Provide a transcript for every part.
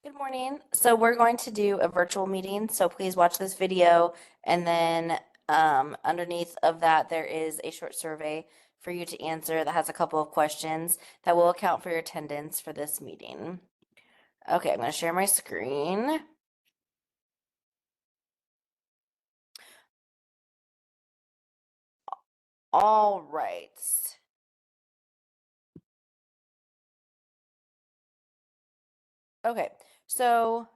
Good morning. So we're going to do a virtual meeting, so please watch this video and then underneath of that there is a short survey for you to answer that has a couple of questions that will account for your attendance for this meeting. Okay, I'm going to share my screen. All right. Okay, so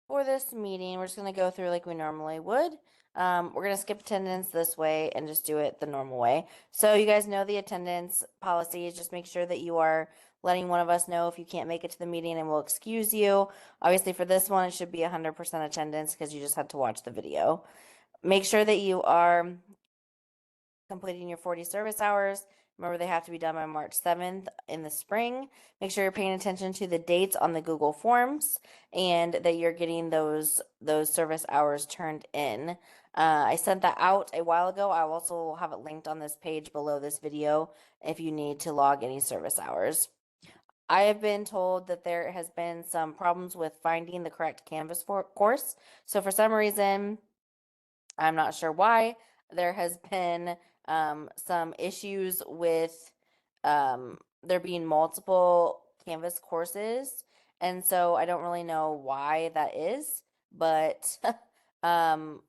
for this meeting, we're just going to go through like we normally would. We're going to skip attendance this way and just do it the normal way. So you guys know the attendance policies. Just make sure that you are letting one of us know if you can't make it to the meeting and we'll excuse you. Obviously for this one, it should be 100% attendance because you just had to watch the video. Make sure that you are completing your 40 service hours. Remember, they have to be done by March 7th in the spring. Make sure you're paying attention to the dates on the Google Forms and that you're getting those service hours turned in. I sent that out a while ago. I also have it linked on this page below this video if you need to log any service hours. I have been told that there has been some problems with finding the correct Canvas course. So for some reason, I'm not sure why, there has been some issues with there being multiple Canvas courses. And so I don't really know why that is, but um,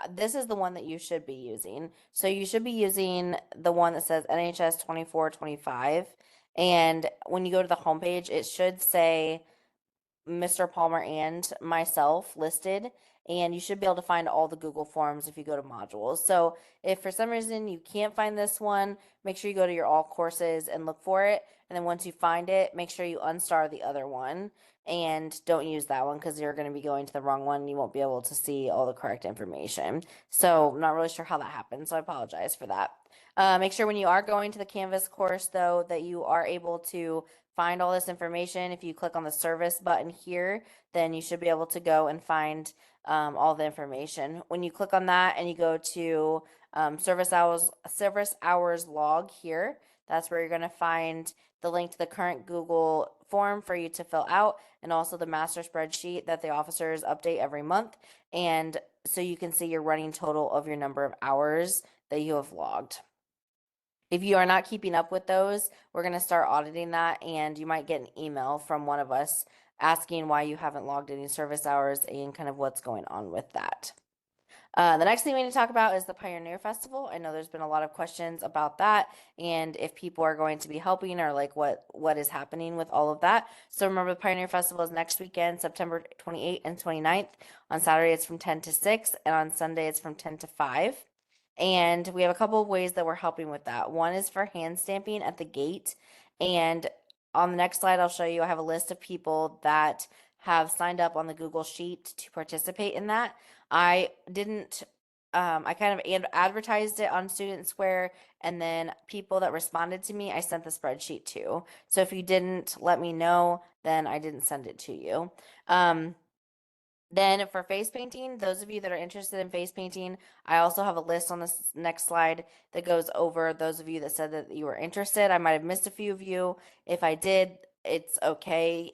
this is the one that you should be using. So you should be using the one that says NHS 2425. And when you go to the homepage, it should say Mr. Palmer and myself listed, and you should be able to find all the Google Forms if you go to modules. So if for some reason you can't find this one, make sure you go to your all courses and look for it. And then once you find it, make sure you unstar the other one and don't use that one because you're going to be going to the wrong one and you won't be able to see all the correct information. So I'm not really sure how that happened, so I apologize for that. Make sure when you are going to the Canvas course, though, that you are able to find all this information. If you click on the service button here, then you should be able to go and find all the information. When you click on that and you go to service hours log here, that's where you're going to find the link to the current Google form for you to fill out and also the master spreadsheet that the officers update every month. And so you can see your running total of your number of hours that you have logged. If you are not keeping up with those, we're going to start auditing that, and you might get an email from one of us asking why you haven't logged any service hours and kind of what's going on with that. The next thing we need to talk about is the Pioneer Festival. I know there's been a lot of questions about that and if people are going to be helping or like what is happening with all of that. So remember, the Pioneer Festival is next weekend, September 28th and 29th. On Saturday, it's from 10 to 6, and on Sunday, it's from 10 to 5. And we have a couple of ways that we're helping with that. One is for hand stamping at the gate. And on the next slide, I'll show you, I have a list of people that have signed up on the Google Sheet to participate in that. I didn't, I kind of advertised it on Student Square, and then people that responded to me, I sent the spreadsheet to. So if you didn't let me know, then I didn't send it to you. Then for face painting, those of you that are interested in face painting, I also have a list on this next slide that goes over those of you that said that you were interested. I might have missed a few of you. If I did, it's okay.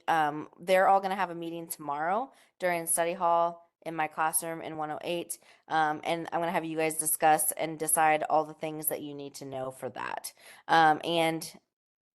They're all going to have a meeting tomorrow during study hall in my classroom in 108. And I'm going to have you guys discuss and decide all the things that you need to know for that. And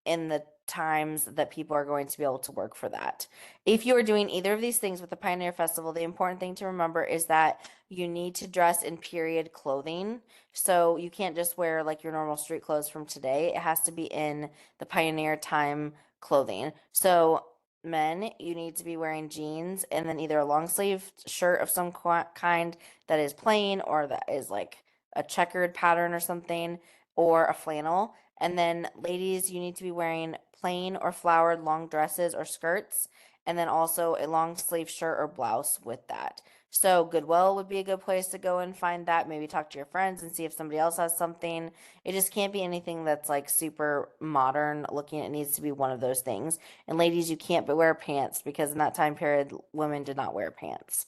in the times that people are going to be able to work for that. If you are doing either of these things with the Pioneer Festival, the important thing to remember is that you need to dress in period clothing. So you can't just wear like your normal street clothes from today. It has to be in the Pioneer time clothing. So men, you need to be wearing jeans and then either a long sleeve shirt of some kind that is plain or that is like a checkered pattern or something, or a flannel. And then ladies, you need to be wearing plain or flowered long dresses or skirts, and then also a long sleeve shirt or blouse with that. So Goodwill would be a good place to go and find that. Maybe talk to your friends and see if somebody else has something. It just can't be anything that's like super modern looking. It needs to be one of those things. And ladies, you can't wear pants because in that time period, women did not wear pants.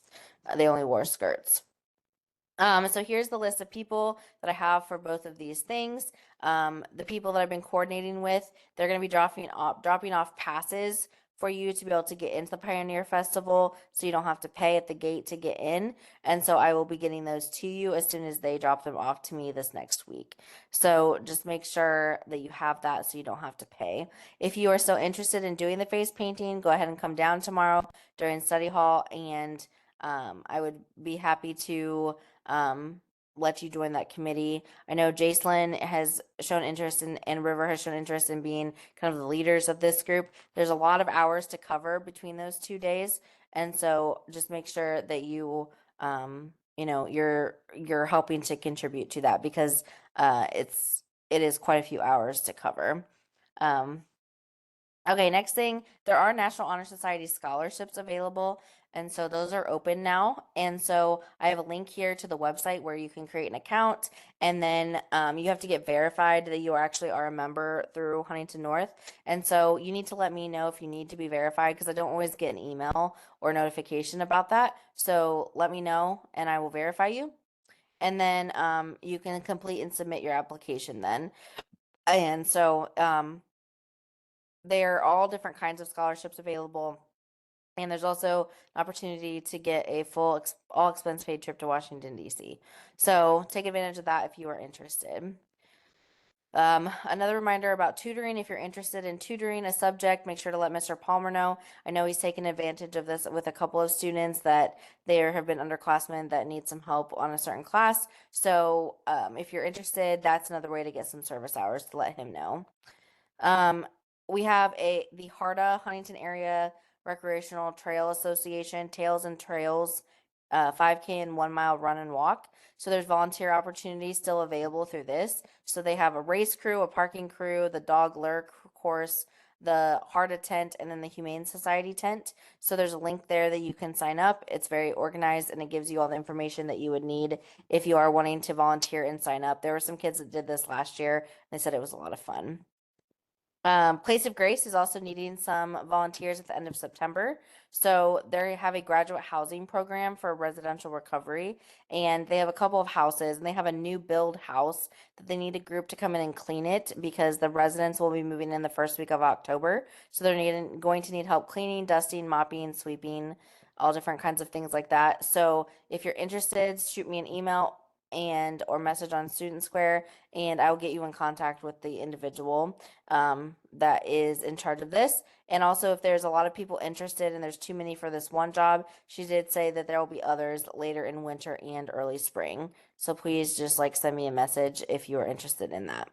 They only wore skirts. So here's the list of people that I have for both of these things. The people that I've been coordinating with, they're going to be dropping off passes for you to be able to get into the Pioneer Festival, so you don't have to pay at the gate to get in. And so I will be getting those to you as soon as they drop them off to me this next week. So just make sure that you have that so you don't have to pay. If you are still interested in doing the face painting, go ahead and come down tomorrow during study hall, and I would be happy to let you join that committee. I know Jacelyn has shown interest in, and River has shown interest in being kind of the leaders of this group. There's a lot of hours to cover between those 2 days, and so just make sure that you're helping to contribute to that, because it is quite a few hours to cover. Um, Okay, next thing, there are National Honor Society scholarships available, and so those are open now. And so I have a link here to the website where you can create an account, and then you have to get verified that you actually are a member through Huntington North. And so you need to let me know if you need to be verified, because I don't always get an email or notification about that. So let me know, and I will verify you. And then you can complete and submit your application then. And so there are all different kinds of scholarships available. And there's also an opportunity to get a full all expense paid trip to Washington, D.C. So take advantage of that if you are interested. Another reminder about tutoring: if you're interested in tutoring a subject, make sure to let Mr. Palmer know. I know he's taken advantage of this with a couple of students that there have been underclassmen that need some help on a certain class. So if you're interested, that's another way to get some service hours, to let him know. We have the HARDA, Huntington Area Recreational Trail Association, Trails and Trails, 5K and 1 mile run and walk. So there's volunteer opportunities still available through this. So they have a race crew, a parking crew, the dog lure course, the HARDA tent, and then the Humane Society tent. So there's a link there that you can sign up. It's very organized, and it gives you all the information that you would need if you are wanting to volunteer and sign up. There were some kids that did this last year, and they said it was a lot of fun. Place of Grace is also needing some volunteers at the end of September. So they have a graduate housing program for residential recovery, and they have a couple of houses, and they have a new build house that they need a group to come in and clean it, because the residents will be moving in the first week of October. So they're going to need help cleaning, dusting, mopping, sweeping, all different kinds of things like that. So if you're interested, shoot me an email and or message on Student Square, and I will get you in contact with the individual that is in charge of this. And also, if there's a lot of people interested and there's too many for this one job, she did say that there will be others later in winter and early spring. So please just send me a message if you are interested in that.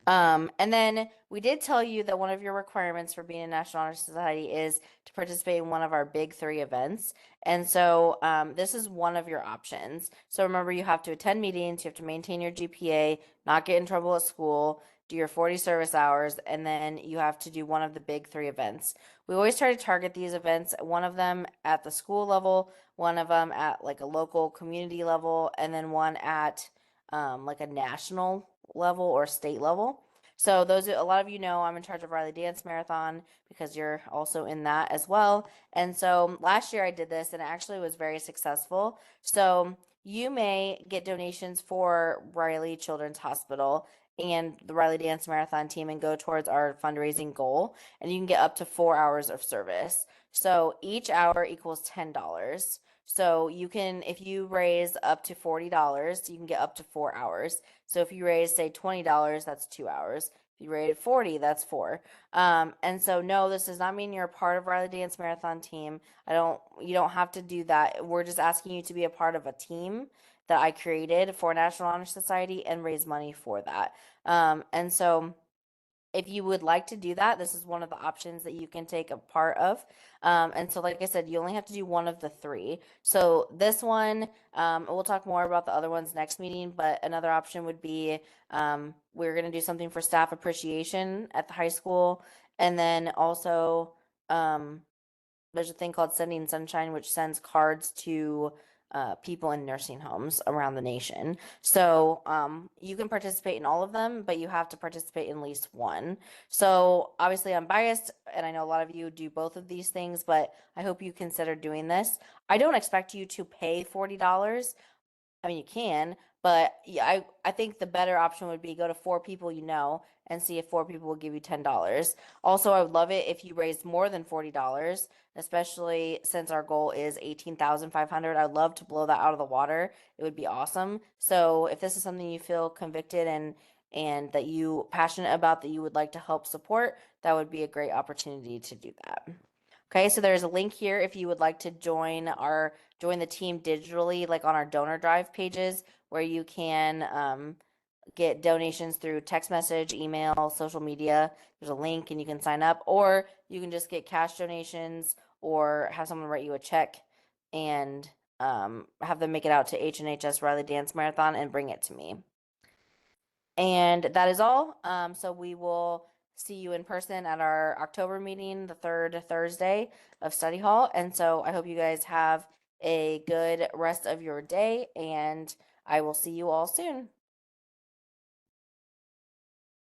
And then we did tell you that one of your requirements for being a National Honor Society is to participate in one of our big 3 events. And so this is one of your options. So remember, you have to attend meetings, you have to maintain your GPA, not get in trouble at school, do your 40 service hours, and then you have to do one of the big 3 events. We always try to target these events, one of them at the school level, one of them at a local community level, and then one at a national level or state level. So those, a lot of you know, I'm in charge of Riley Dance Marathon, because you're also in that as well. And so last year I did this, and it actually was very successful. So you may get donations for Riley Children's Hospital and the Riley Dance Marathon team and go towards our fundraising goal. And you can get up to 4 hours of service. So each hour equals $10. So you can, if you raise up to $40, you can get up to 4 hours. So if you raise, say, $20, that's 2 hours. If you raise 40, that's 4. And so no, this does not mean you're a part of Riley Dance Marathon team. You don't have to do that. We're just asking you to be a part of a team that I created for National Honor Society and raise money for that. And so if you would like to do that, this is one of the options that you can take a part of. And so, like I said, you only have to do one of the 3. So this one, we'll talk more about the other ones next meeting, but another option would be we're going to do something for staff appreciation at the high school. And then also, there's a thing called Sending Sunshine, which sends cards to people in nursing homes around the nation. So you can participate in all of them, but you have to participate in at least one. So obviously I'm biased, and I know a lot of you do both of these things, but I hope you consider doing this. I don't expect you to pay $40. I mean, you can, but yeah, I think the better option would be go to four people you know and see if four people will give you $10. Also, I would love it if you raised more than $40, especially since our goal is 18,500. I'd love to blow that out of the water. It would be awesome. So if this is something you feel convicted and that you passionate about that you would like to help support, that would be a great opportunity to do that. Okay, so there's a link here if you would like to join the team digitally, like on our donor drive pages, where you can get donations through text message, email, social media. There's a link and you can sign up, or you can just get cash donations or have someone write you a check and have them make it out to NHS Riley Dance Marathon and bring it to me. And that is all. So we will see you in person at our October meeting, the third Thursday of study hall. And so I hope you guys have a good rest of your day, and I will see you all soon.